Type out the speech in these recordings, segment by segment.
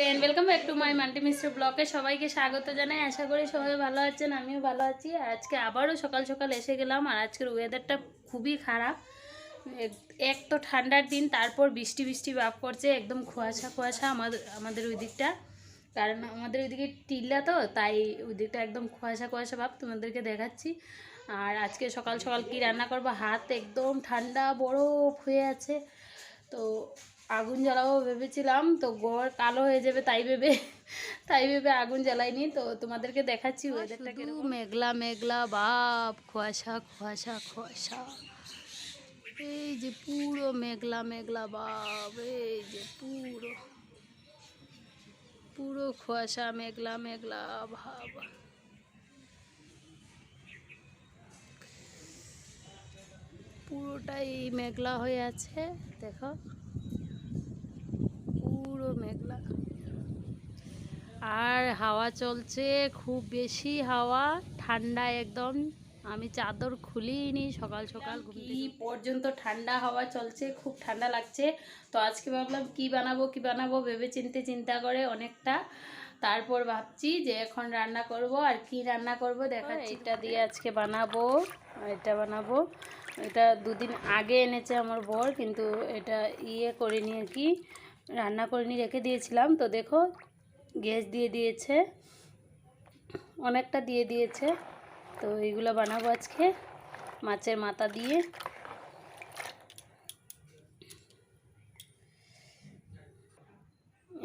Friend welcome back to my multi mister ব্লগে সবাইকে স্বাগত জানাই। আশা করি সবাই ভালো আছেন, আমিও ভালো আছি। আজকে আবারও সকাল সকাল এসে গেলাম। আর আজকের ওয়েদারটা খুবই খারাপ। এক তো ঠান্ডার দিন, তারপর বৃষ্টি বৃষ্টি ভাব করছে, একদম কুয়াশা কুয়াশা আমাদের ওই দিকটা। কারণ আমাদের ওইদিকে টিল্লা তো, তাই ওই দিকটা একদম কুয়াশা কুয়াশা ভাব, তোমাদেরকে দেখাচ্ছি। আর আজকে সকাল সকাল কি রান্না করবো, হাত একদম ঠান্ডা বরফ হয়ে আছে। তো আগুন জ্বালাবো ভেবেছিলাম, তো গোড় কালো হয়ে যাবে তাই ভেবে আগুন জ্বালাইনি। তো তোমাদেরকে দেখাচ্ছি ওয়েদারটা কিরকম। মেঘলা মেঘলা ভাব, কুয়াশা কুয়াশা কুয়াশা, এই যে পুরো মেঘলা মেঘলা ভাব, এই যে পুরো পুরো কুয়াশা মেঘলা মেঘলা ভাব। পুরোটাই মেঘলা হয়ে আছে, দেখো পুরো মেঘলা। আর হাওয়া চলছে, খুব বেশি হাওয়া, ঠান্ডা একদম। আমি চাদর খুলিনি, সকাল সকাল কি পর্যন্ত ঠান্ডা হাওয়া চলছে, খুব ঠান্ডা লাগছে। তো আজকে ভাবলাম কি বানাবো ভেবে চিন্তা করে অনেকটা, তারপর ভাবছি যে এখন রান্না করব। আর কি রান্না করব দেখাচ্ছি। এটা দিয়ে আজকে বানাবো, এটা বানাবো। এটা দুদিন আগে এনেছে আমার বর, কিন্তু এটা করিনি আর কি, রান্না করিনি, রেখে দিয়েছিলাম। তো দেখো গ্যাস দিয়ে দিয়েছে, অনেকটা দিয়ে দিয়েছে। তো এইগুলো বানাবো আজকে মাছের মাথা দিয়ে।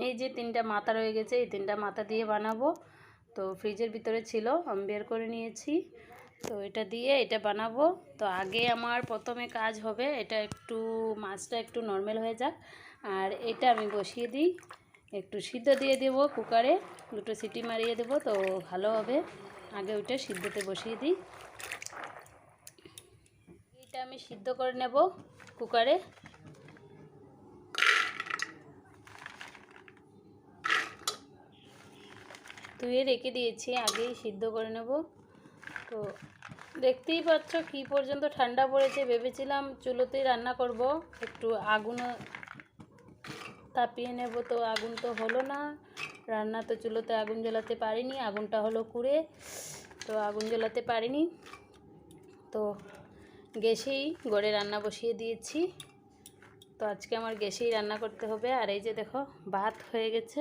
এই যে 3টা মাথা রয়ে গেছে, এই 3টা মাথা দিয়ে বানাবো। তো ফ্রিজের ভিতরে ছিল, আমি বের করে নিয়েছি। তো এটা দিয়ে এটা বানাবো। তো আগে আমার প্রথমে কাজ হবে, এটা একটু মাছটা একটু নরমাল হয়ে যাক। আর এটা আমি বসিয়ে দিই, একটু সিদ্ধ দিয়ে দেবো কুকারে, 2টো সিটি মারিয়ে দেবো, তো ভালো হবে। আগে ওইটা সিদ্ধতে বসিয়ে দিই। এটা আমি সিদ্ধ করে নেব কুকারে। ধুয়ে রেখে দিয়েছি, আগেই সিদ্ধ করে নেব। তো দেখতেই পাচ্ছ কি পর্যন্ত ঠান্ডা পড়েছে। ভেবেছিলাম চুলোতেই রান্না করব, একটু আগুনও তাপিয়ে নেব, তো আগুন তো হলো না। রান্না তো চুলোতে আগুন জ্বালাতে পারিনি, আগুনটা হলো কুড়ে, তো আগুন জ্বালাতে পারিনি। তো গ্যাসেই গড়ে রান্না বসিয়ে দিয়েছি। তো আজকে আমার গ্যাসেই রান্না করতে হবে। আর এই যে দেখো ভাত হয়ে গেছে,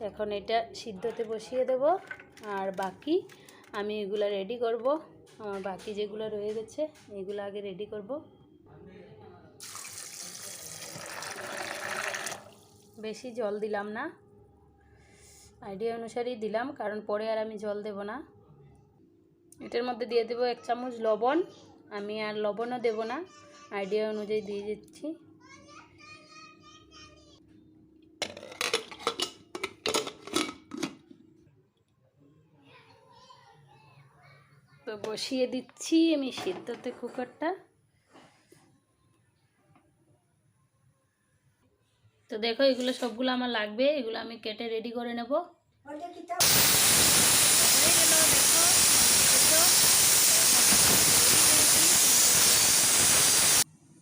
এখন এটা সিদ্ধতে বসিয়ে দেব। আর বাকি আমি এগুলো রেডি করব, আমার বাকি যেগুলো রয়ে গেছে এগুলো আগে রেডি করব। বেশি জল দিলাম না, আইডিয়া অনুসারেই দিলাম, কারণ পরে আর আমি জল দেব না। এটার মধ্যে দিয়ে দেব 1 চামচ লবণ, আমি আর লবণও দেব না, আইডিয়া অনুযায়ী দিয়ে দিচ্ছি। তো বসিয়ে দিচ্ছি আমি সিদ্ধতে কুকারটা। তো দেখো এগুলো সবগুলো আমার লাগবে, এগুলো আমি কেটে রেডি করে নেব।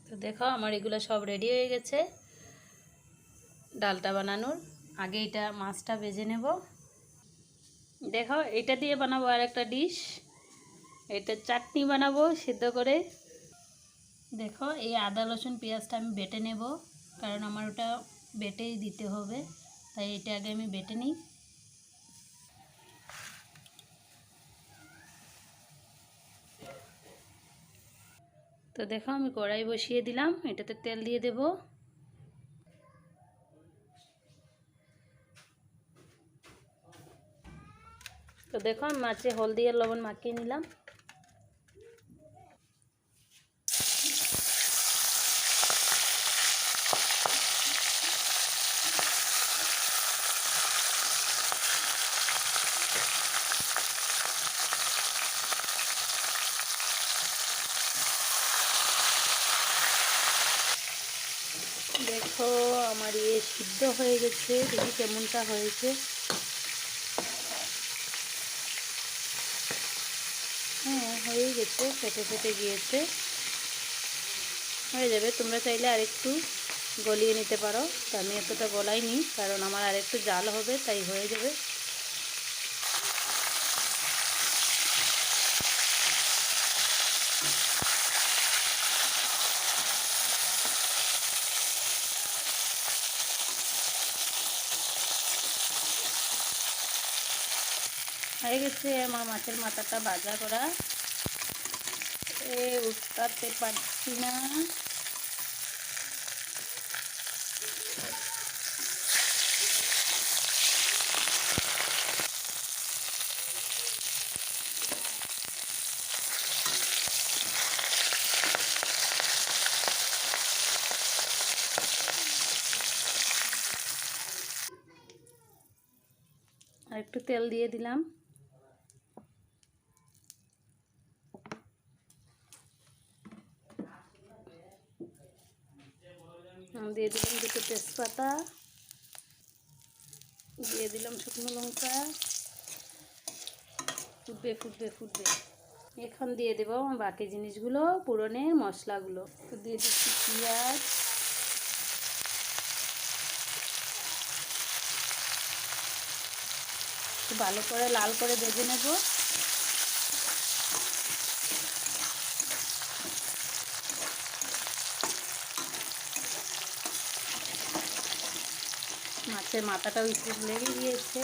তো দেখো আমার এগুলো সব রেডি হয়ে গেছে ডালটা বানানোর। আগে এটা মাছটা ভেজে নেব। দেখো এটা দিয়ে বানাবো আর একটা ডিশ, এটা চাটনি বানাবো সিদ্ধ করে। দেখো এই আদা রসুন পেঁয়াজটা আমি বেটে নেব, কারণ আমার ওটা বেটেই দিতে হবে, তাই এটা আগে আমি বেটে নিই। তো দেখো আমি কড়াই বসিয়ে দিলাম, এটাতে তেল দিয়ে দেব। তো দেখো আমি মাছে হলদি আর লবণ মাখিয়ে নিলাম। দেখো আমার সিদ্ধ হয়ে গেছে, দেখি কেমনটা হয়েছে। হ্যাঁ হয়ে গেছে, ফেটে ফেটে গিয়েছে, হয়ে যাবে। তোমরা চাইলে আরেকটু গলিয়ে নিতে পারো। তো আমি এতটা গলাইনি, কারণ আমার আর একটু জাল হবে, তাই হয়ে যাবে। হয়ে গেছে আমার মাছের মাথাটা ভাজা করা। উঠতে পারছি না। আর একটু তেল দিয়ে দিলাম। দিয়ে দিলাম দুটো তেজপাতা, দিয়ে দিলাম শুকনো লঙ্কা। ফুটবে ফুটবে ফুটবে। এখন দিয়ে দেবো বাকি জিনিসগুলো, পুরনের মশলাগুলো। তো দিয়ে দিচ্ছি পেঁয়াজ, ভালো করে লাল করে ভেজে নেব। মাছের মাথাটাও একটু লেগে গিয়েছে।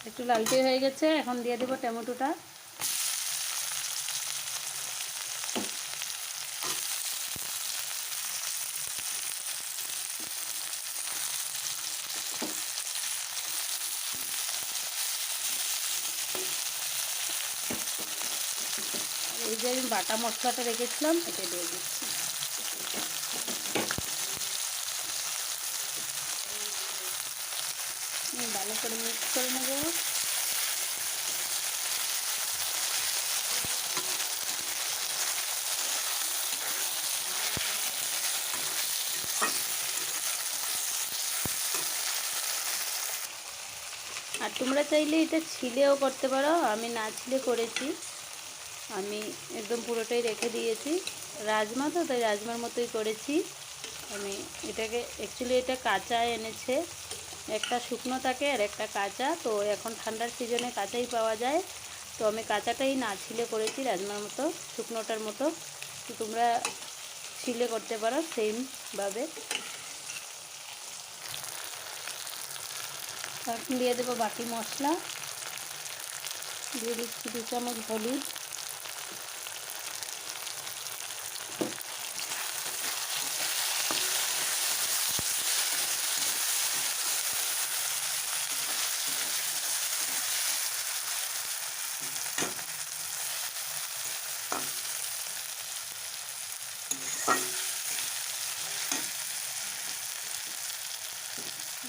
একটু লালচে হয়ে গেছে, এখন দিয়ে দেবো টমেটোটা। এই যে আমি বাটা মশলাটা রেখেছিলাম, এটা দিয়ে দিচ্ছি। ভালো করে মিক্স করে নেব। আর তোমরা চাইলে এটা ছিলেও করতে পারো, আমি না ছিলে করেছি। আমি একদম পুরোটাই রেখে দিয়েছি। রাজমা তো, তাই রাজমার মতোই করেছি আমি। এটাকে অ্যাকচুয়ালি এটা কাঁচা এনেছে, একটা শুকনো থাকে আর একটা কাঁচা। তো এখন ঠান্ডার সিজনে কাঁচাই পাওয়া যায়, তো আমি কাঁচাটাই না ছিলে করেছি রাজমার মতো, শুকনোটার মতো। তো তোমরা ছিলে করতে পারো সেমভাবে। এখন দিয়ে দেবো বাকি মশলা। দিয়ে দিচ্ছি 2 চামচ হলুদ,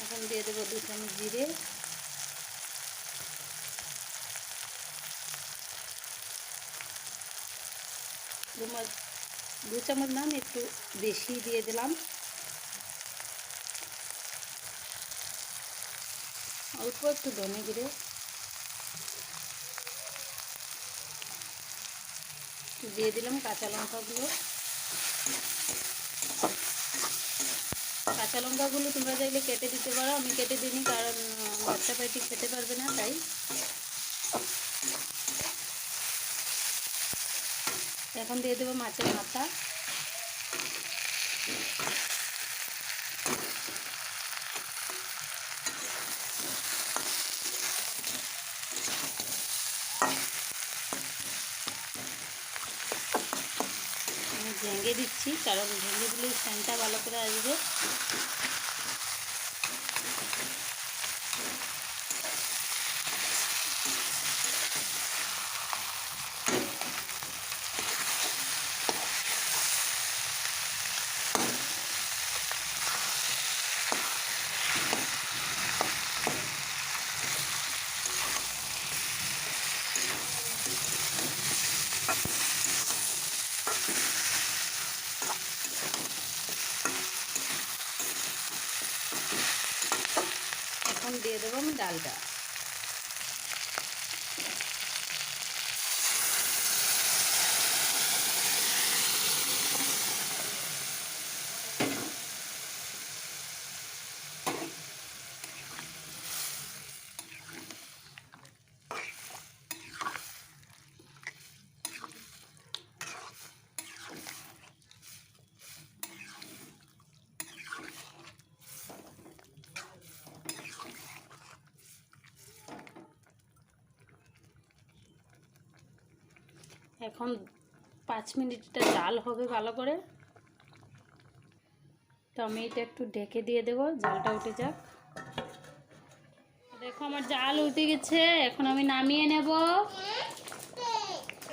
এখন দিয়ে দেবো 2 চামচ জিরে, দু চামচ না, আমি একটু বেশি দিয়ে দিলাম। অল্প একটু ধনে জিরে দিয়ে দিলাম। কাঁচা লঙ্কাগুলো, কাঁচা লঙ্কাগুলো তোমরা চাইলে কেটে দিতে পারো, আমি কেটে দিইনি কারণ বাচ্চা পাইটি খেতে পারবে না, তাই। এখন দিয়ে দেবো মাছের মাথা। আমি ভেঙে দিচ্ছি, কারণ ভেঙে দিলে সেন্টটা ভালো করে আসবে। দিয়ে দেবো আমি ডালটা। এখন 5 মিনিটটা জাল হবে ভালো করে। তো আমি এটা একটু ঢেকে দিয়ে দেবো, জালটা উঠে যাক। দেখো আমার জাল উঠে গেছে, এখন আমি নামিয়ে নেব।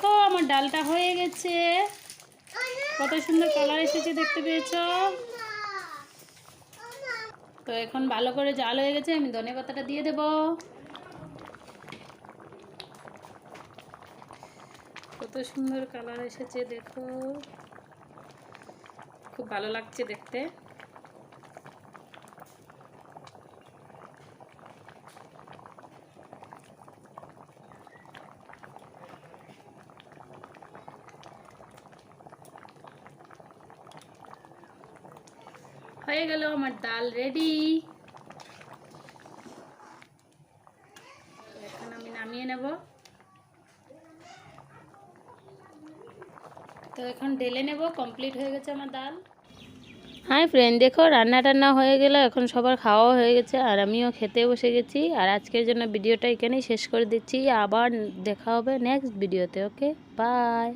তো আমার ডালটা হয়ে গেছে, কত সুন্দর কালার এসেছে দেখতে পেয়েছো। তো এখন ভালো করে জাল হয়ে গেছে, আমি ধনেপাতাটা দিয়ে দেব। কত সুন্দর কালার এসেছে দেখো, খুব ভালো লাগছে দেখতে। হয়ে গেল আমার ডাল রেডি। এখন আমি নামিয়ে নেব। তো এখন ঢেলে নেব, কমপ্লিট হয়ে গেছে আমার ডাল। হাই ফ্রেন্ড, দেখো রান্না টান্না হয়ে গেল, এখন সবার খাওয়া হয়ে গেছে আর আমিও খেতে বসে গেছি। আর আজকের জন্য ভিডিওটা এখানেই শেষ করে দিচ্ছি, আবার দেখা হবে নেক্সট ভিডিওতে। ওকে, বাই।